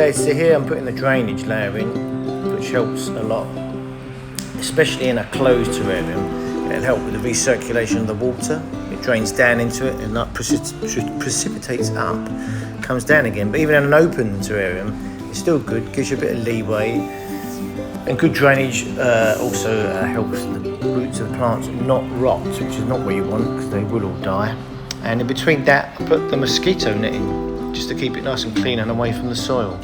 Okay, so here I'm putting the drainage layer in, which helps a lot, especially in a closed terrarium. It'll help with the recirculation of the water. It drains down into it and not precipitates up, comes down again. But even in an open terrarium, it's still good, gives you a bit of leeway. And good drainage also helps the roots of the plants not rot, which is not what you want because they will all die. And in between that, I put the mosquito netting just to keep it nice and clean and away from the soil.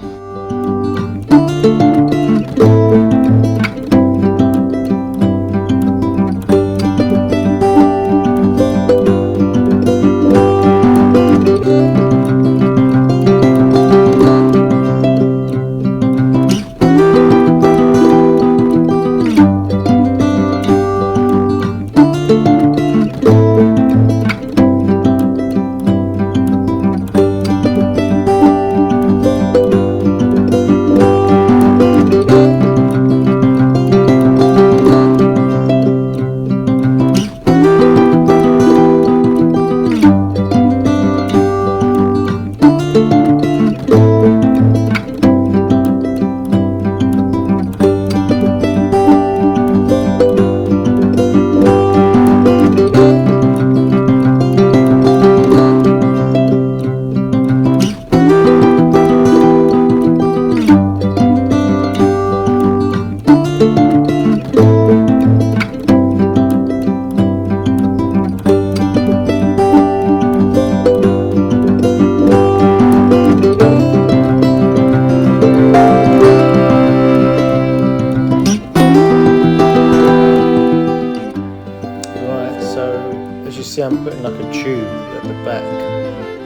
See, I'm putting like a tube at the back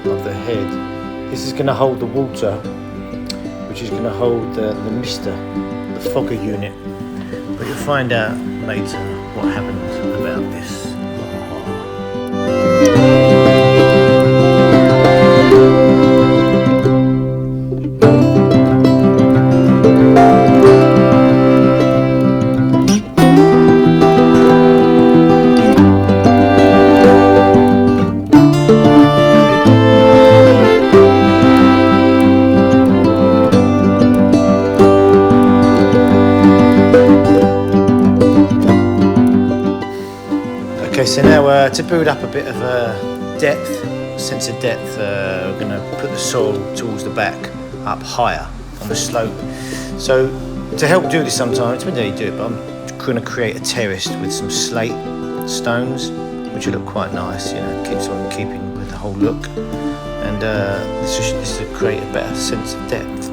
of the head. This is going to hold the water, which is going to hold the mister, the fogger unit. But you'll find out later what happens about this. Okay, so now to build up a bit of sense of depth, we're going to put the soil towards the back, up higher on the slope. So to help do this sometimes, it depends how you do it, but I'm going to create a terrace with some slate stones, which will look quite nice, you know, keeps on keeping with the whole look. And this will create a better sense of depth.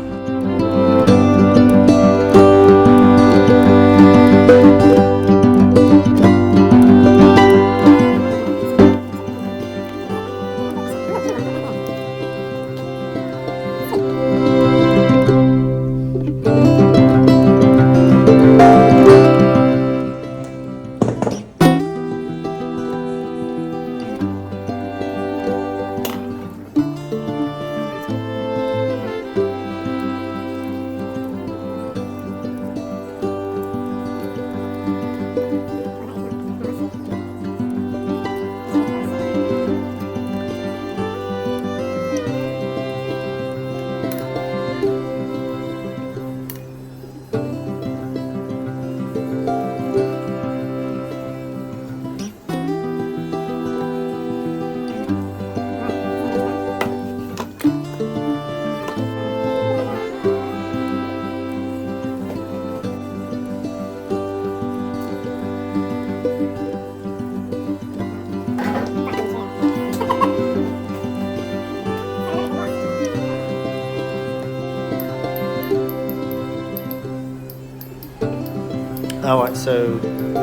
Alright, so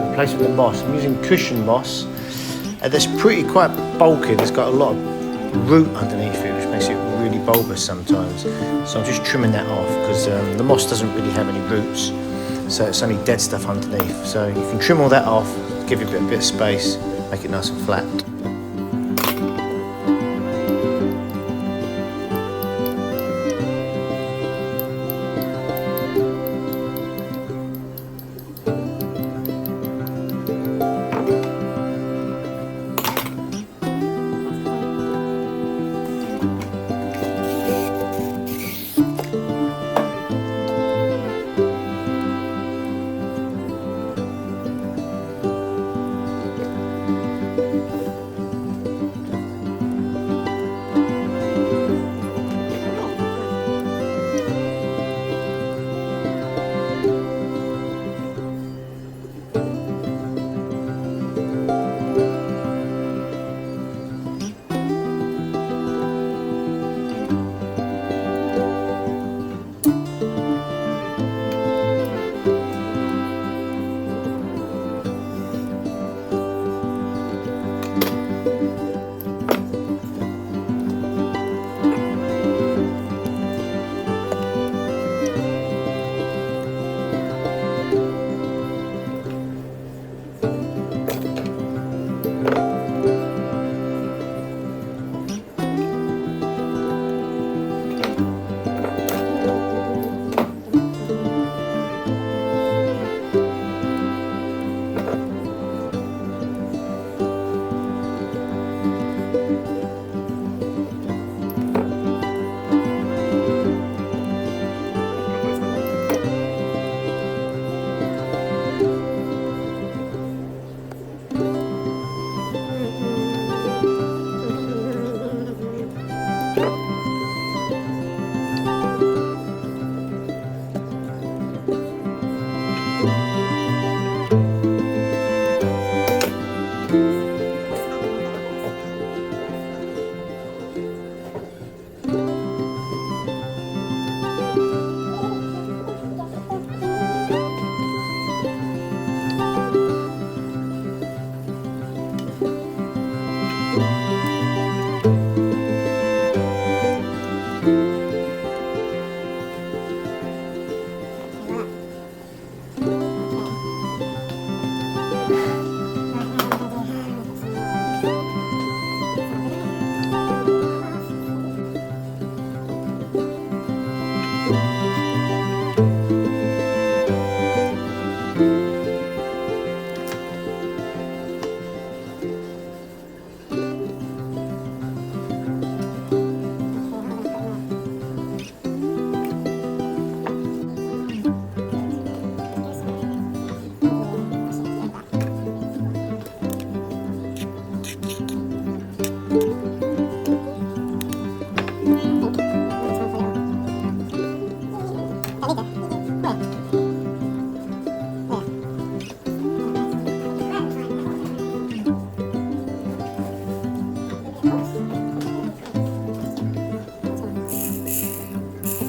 replacing the moss, I'm using cushion moss, and that's quite bulky. There's got a lot of root underneath it, which makes it really bulbous sometimes. So I'm just trimming that off because the moss doesn't really have any roots, so it's only dead stuff underneath. So you can trim all that off, give it a bit of space, make it nice and flat.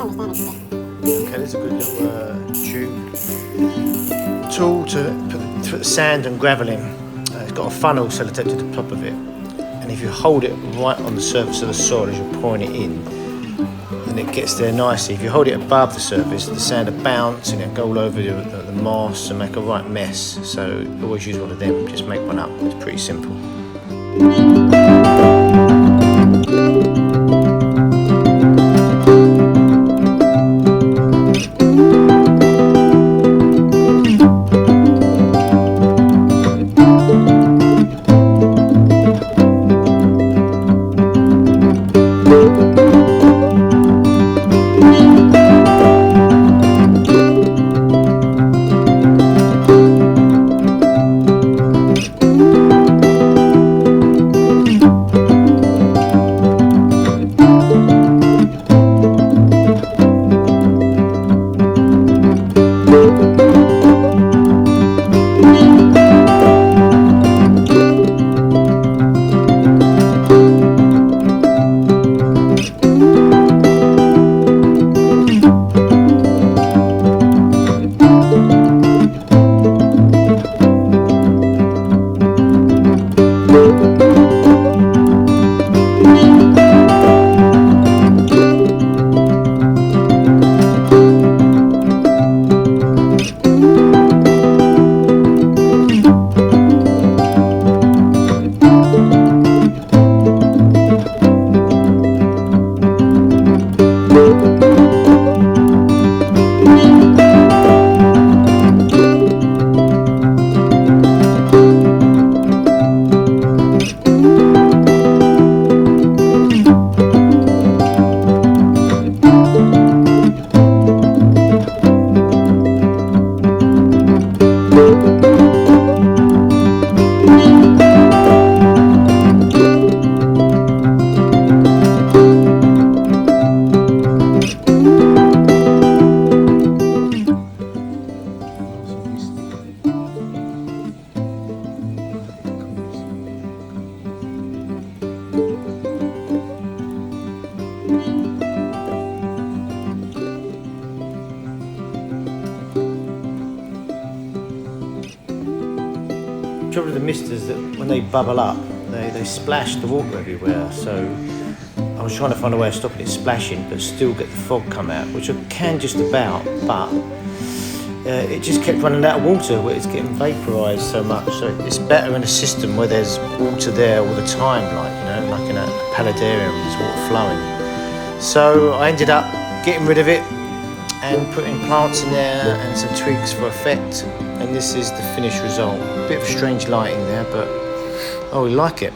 Okay, there's a good little tube. Tool to put sand and gravel in. It's got a funnel sellotape to the top of it. And if you hold it right on the surface of the soil as you're pouring it in, then it gets there nicely. If you hold it above the surface, the sand will bounce and it'll go all over the moss and make a right mess. So always use one of them, just make one up. It's pretty simple. The trouble with the mist is that when they bubble up, they splash the water everywhere. So I was trying to find a way of stopping it splashing, but still get the fog come out, which I can just about, but it just kept running out of water where it's getting vaporised so much. So it's better in a system where there's water there all the time, like in a paludarium, there's water flowing. So I ended up getting rid of it and putting plants in there and some twigs for effect. And this is the finished result. A bit of strange lighting there, but we like it.